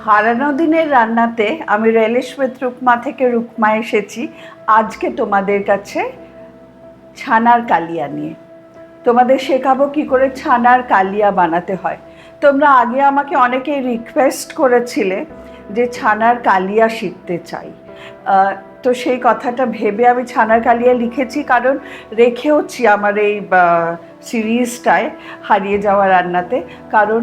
হারানো দিনের রান্নাতে আমি রেলিশ উইথ রুকমা থেকে রুকমা এসেছি আজকে তোমাদের কাছে ছানার কালিয়া নিয়ে। তোমাদের শেখাবো কি করে ছানার কালিয়া বানাতে হয়। তোমরা আগে আমাকে অনেকেই রিকোয়েস্ট করেছিলে যে ছানার কালিয়া শিখতে চাই, তো সেই কথাটা ভেবে আমি ছানার কালিয়া লিখেছি, কারণ রেখেওছি আমার এই সিরিজটায় হারিয়ে যাওয়া রান্নাতে। কারণ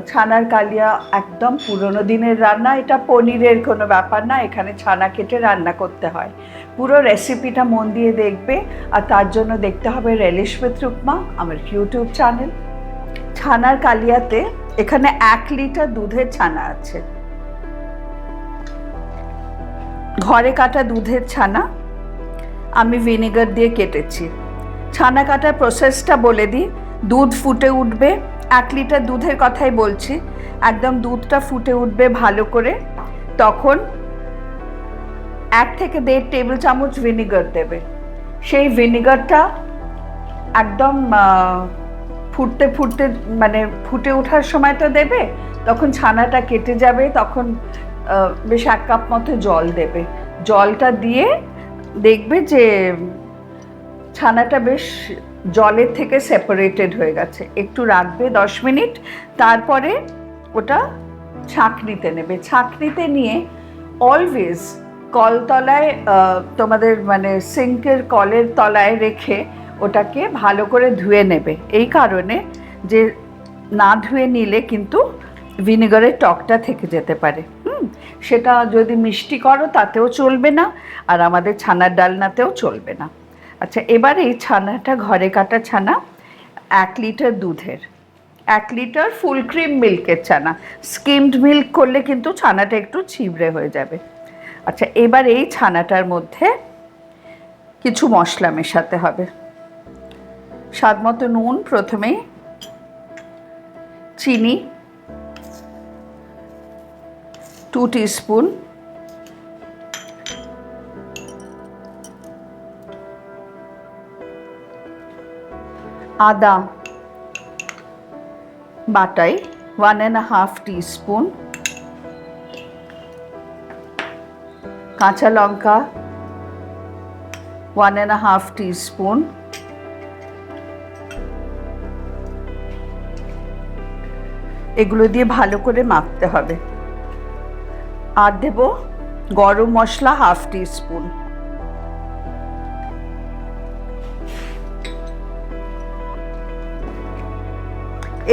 ছানার কালিয়া একদম পুরনো দিনের রান্না, এটা পনিরের কোনো ব্যাপার না, এখানে ছানা কেটে রান্না করতে হয়। পুরো রেসিপিটা মন দিয়ে দেখবে, আর তার জন্য দেখতে হবে রেলিশ উইথ রুকমা, আমার ইউটিউব চ্যানেল। ছানার কালিয়াতে এখানে 1 লিটার দুধের ছানা আছে, ঘরে কাটা দুধের ছানা আমি ভিনেগার দিয়ে কেটেছি। ছানা কাটার প্রসেসটা বলে দিই। দুধ ফুটে উঠবে, 1 লিটার দুধের কথাই বলছি, একদম দুধটা ফুটে উঠবে ভালো করে, তখন 1 থেকে 1.5 টেবিল চামচ ভিনেগার দেবে। সেই ভিনেগারটা একদম ফুটতে ফুটতে মানে ফুটে ওঠার সময়টা দেবে, তখন ছানাটা কেটে যাবে, তখন বেশ 1 কাপ মতো জল দেবে। জলটা দিয়ে দেখবে যে ছানাটা বেশ জলের থেকে সেপারেটেড হয়ে গেছে, একটু রাখবে 10 মিনিট, তারপরে ওটা ছাঁকনিতে নেবে। ছাঁকনিতে নিয়ে অলওয়েজ কলতলায়, তোমাদের মানে সিঙ্কের কলের তলায় রেখে ওটাকে ভালো করে ধুয়ে নেবে, এই কারণে যে না ধুয়ে নিলে কিন্তু ভিনেগারের টকটা থেকে যেতে পারে। সেটা যদি মিষ্টি করো তাতেও চলবে না, আর আমাদের ছানার ডালনাতেও চলবে না। আচ্ছা, এবার এই ছানাটা, ঘরে কাটা ছানা 1 লিটার দুধের, 1 লিটার ফুল ক্রিম মিল্কের ছানা, স্কিমড মিল্ক করলে কিন্তু ছানাটা একটু ছিবড়ে হয়ে যাবে। আচ্ছা, এবার এই ছানাটার মধ্যে কিছু মশলা মেশাতে হবে। স্বাদ মতো নুন প্রথমেই, চিনি 2 টিস্পুন, আদা বাটাই 1.5 টিস্পুন, কাঁচা লঙ্কা 1.5 টিস্পুন, এগুলো দিয়ে ভালো করে মাখতে হবে। আর দেব গরম মশলা 1/2 টিস্পুন।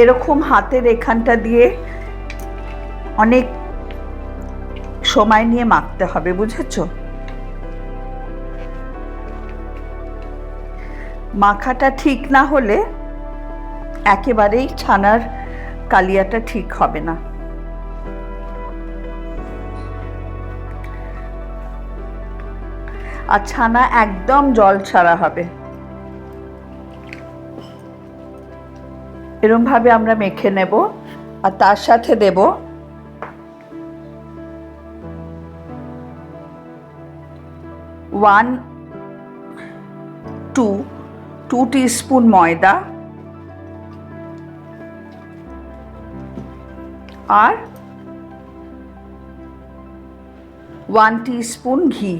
এরকম হাতের এখানটা দিয়ে অনেক সময় নিয়ে মাখতে হবে, বুঝেছো? মাখাটা ঠিক না হলে একেবারেই ছানার কালিয়াটা ঠিক হবে না। আর ছানা একদম জল ছাড়া হবে, এরকম ভাবে আমরা মেখে নেব। আর তার সাথে দেব 2 টিস্পুন ময়দা আর 1 টিস্পুন ঘি।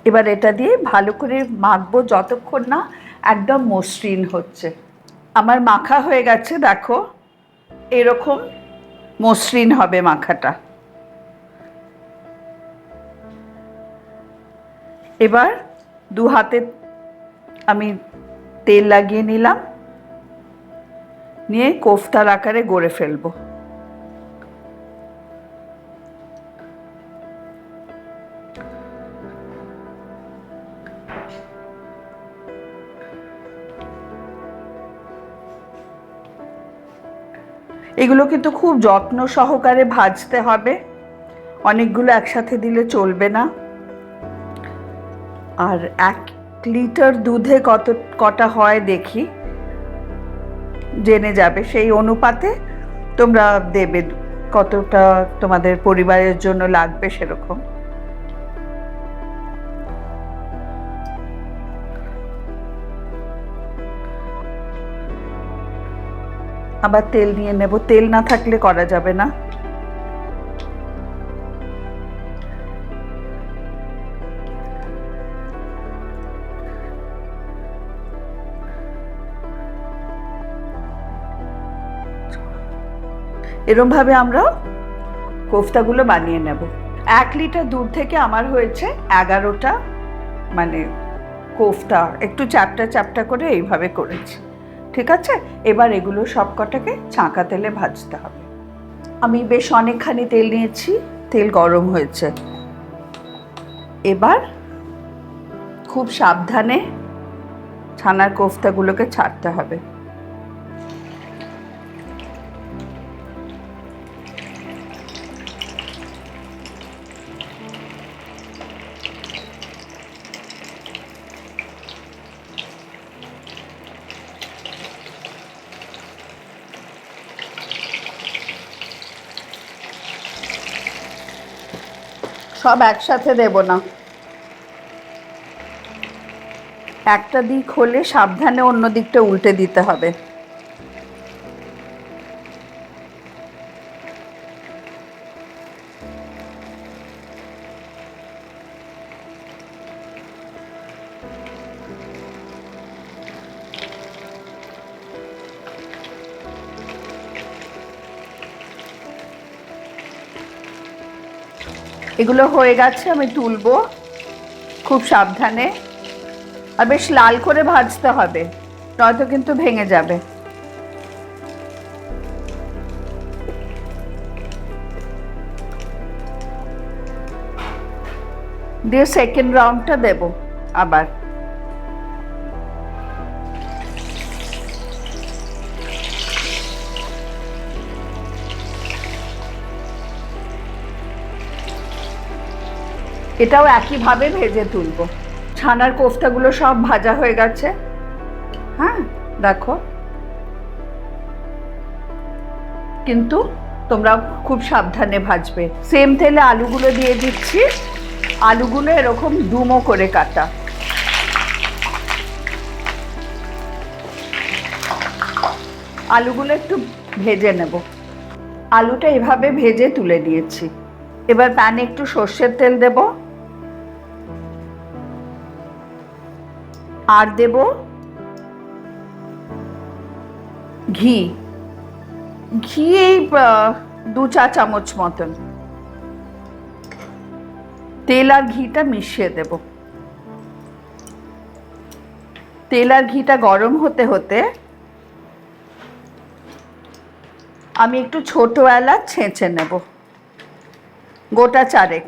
এবার এটা দিয়ে ভালো করে মাখবো যতক্ষণ না একদম মসৃণ হচ্ছে। আমার মাখা হয়ে গেছে, দেখো এরকম মসৃণ হবে মাখাটা। এবার 2 হাতে আমি তেল লাগিয়ে নিলাম, নিয়ে কোফতার আকারে গড়ে ফেলবো। এগুলো কিন্তু খুব যত্ন সহকারে ভাজতে হবে, অনেকগুলো একসাথে দিলে চলবে না। আর 1 লিটার দুধে কটা হয় দেখি, জেনে যাবে, সেই অনুপাতে তোমরা দেবে কতটা তোমাদের পরিবারের জন্য লাগবে সেরকম। আবার তেল নিয়ে নেব, তেল না থাকলে করা যাবে না। এরমভাবে আমরা কোফতাগুলো বানিয়ে নেব। 1 লিটার দুধ থেকে আমার হয়েছে 11টা মানে কোফতা, একটু চ্যাপটা চ্যাপটা করে এইভাবে করেছি। ঠিক আছে, এবার এগুলো সব কটাকে ছাঁকা তেলে ভাজতে হবে। আমি বেশ অনেকখানি তেল নিয়েছি, তেল গরম হয়েছে। এবার খুব সাবধানে ছানার কোফতাগুলোকে ছাড়তে হবে। সব একসাথে দেব না, একটা দিক হলে সাবধানে অন্য দিকটা উল্টে দিতে হবে। এগুলো হয়ে গেছে, আমি তুলবো খুব সাবধানে। আর বেশ লাল করে ভাজতে হবে, নয়তো কিন্তু ভেঙে যাবে। দিয়ে সেকেন্ড রাউন্ডটা দেব আবার। এটাও একইভাবে ভেজে তুলবো। ছানার কোফতাগুলো সব ভাজা হয়ে গেছে। হ্যাঁ দেখো, কিন্তু তোমরা খুব সাবধানে ভাজবে। সেম তেলে আলুগুলো দিয়ে দিচ্ছি। আলুগুলো এরকম ডুমো করে কাটা। আলুগুলো একটু ভেজে নেব। আলুটা এভাবে ভেজে তুলে নিয়েছি। এবার প্যানে একটু সর্ষের তেল দেব, আর দেব ঘি। ঘি এই 2 চা চামচ মতন। তেল আর ঘিটা মিশিয়ে দেব। তেল আর ঘিটা গরম হতে হতে আমি একটু ছোট এলাচ ছেঁচে নেব, গোটা 4।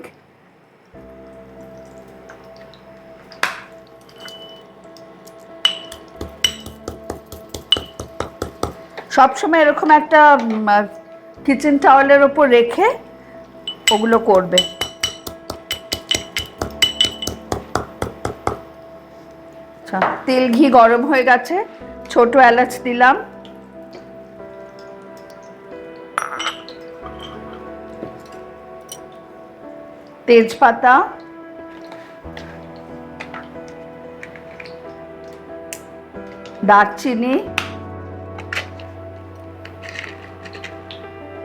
সবসময় এরকম একটা কিচেন টাওয়েলের ওপর রেখে ওগুলো করবে। আচ্ছা, তেল ঘি গরম হয়ে গেছে, ছোট এলাচ দিলাম, তেজপাতা, দারচিনি,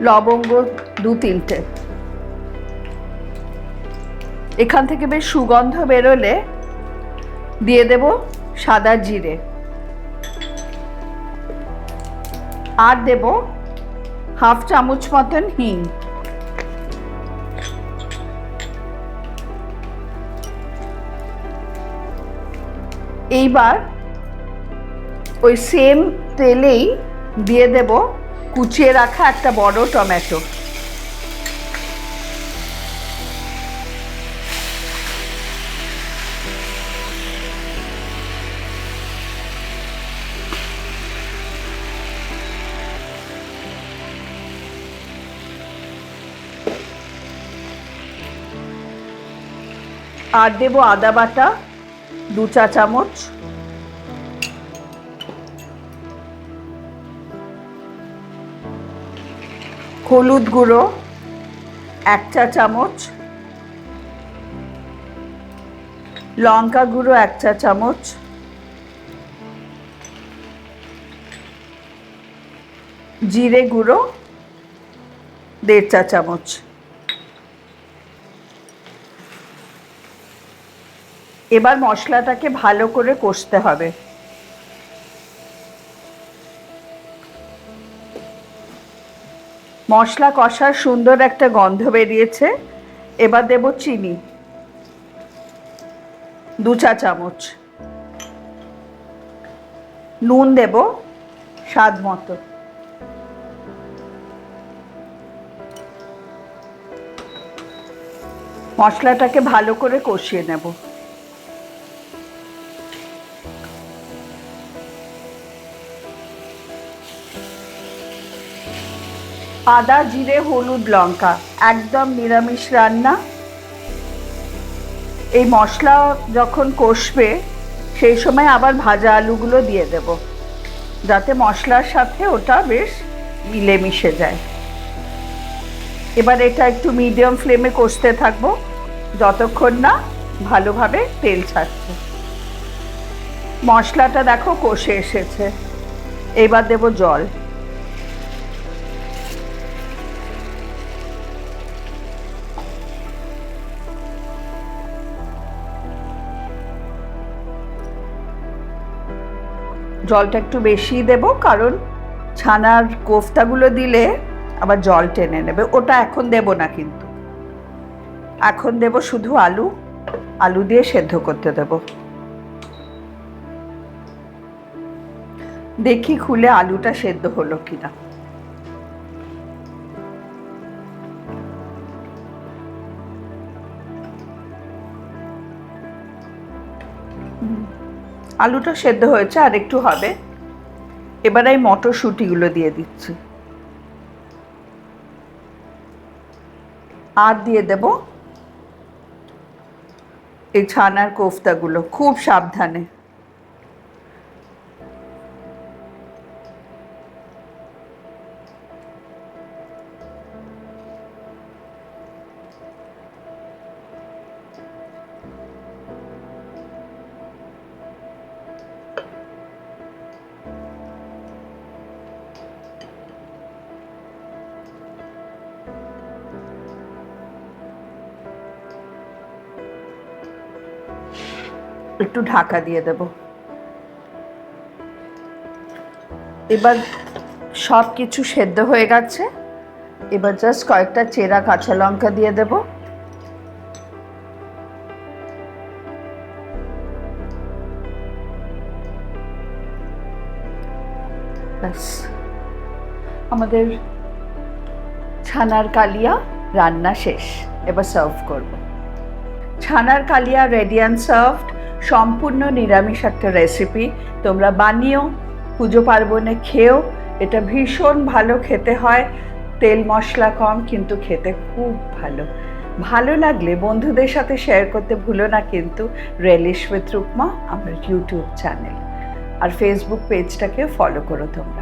লবঙ্গ 2-3টে। এখান থেকে বেশ সুগন্ধ বেরোলে দিয়ে দেব সাদা জিরে, আর দেব 1/2 চামচ মতন হিং। এইবার ওই সেম তেলেই দিয়ে দেব কুচিয়ে রাখা একটা বড় টমেটো। আর দেব আদা বাটা 2 চা চামচ, হলুদ গুঁড়ো 1 চা চামচ, লঙ্কা গুঁড়ো 1 চা চামচ, জিরে গুঁড়ো 1.5 চা চামচ, এবার মশলাটাকে ভালো করে কষতে হবে। মশলা কষার সুন্দর একটা গন্ধ বেরিয়েছে। এবার দেব চিনি 2 চা চামচ, নুন দেব স্বাদ মতো, মশলাটাকে ভালো করে কষিয়ে নেব। আদা জিরে হলুদ লঙ্কা, একদম নিরামিষ রান্না। এই মশলা যখন কষবে সেই সময় আবার ভাজা আলুগুলো দিয়ে দেব, যাতে মশলার সাথে ওটা বেশ মিলেমিশে যায়। এবার এটা একটু মিডিয়াম ফ্লেমে কষতে থাকবো যতক্ষণ না ভালোভাবে তেল ছাড়ছে। মশলাটা দেখো কষে এসেছে, এবার দেব জল। জলটা একটু বেশি দেব, কারণ ছানার কোফতাগুলো দিলে আবার জল টেনে নেবে। ওটা এখন দেব না, কিন্তু এখন দেব শুধু আলু। আলু দিয়ে সেদ্ধ করতে দেব। দেখি খুলে আলুটা সেদ্ধ হলো কিনা। আলুটা সেদ্ধ হয়েছে, আর একটু হবে। এবার এই মটরশুঁটিগুলো দিয়ে দিচ্ছি, আর দিয়ে দেব এই ছানার কোফতাগুলো, খুব সাবধানে। একটু ঢাকা দিয়ে দেব। এবার সব কিছু সেদ্ধ হয়ে গেছে। এবার জাস্ট কয়েকটা চেরা কাঁচা লঙ্কা দিয়ে দেব। ব্যাস, আমাদের ছানার কালিয়া রান্না শেষ। এবার সার্ভ করব। ছানার কালিয়া রেডি অ্যান্ড সার্ভড। সম্পূর্ণ নিরামিষ একটা রেসিপি। তোমরা বানিও, পুজো পার্বণে খেও। এটা ভীষণ ভালো খেতে হয়, তেল মশলা কম, কিন্তু খেতে খুব ভালো। ভালো লাগলে বন্ধুদের সাথে শেয়ার করতে ভুলো না কিন্তু। রেলিশ উইথ রুকমা আমার ইউটিউব চ্যানেল, আর ফেসবুক পেজটাকে ফলো করো তোমরা।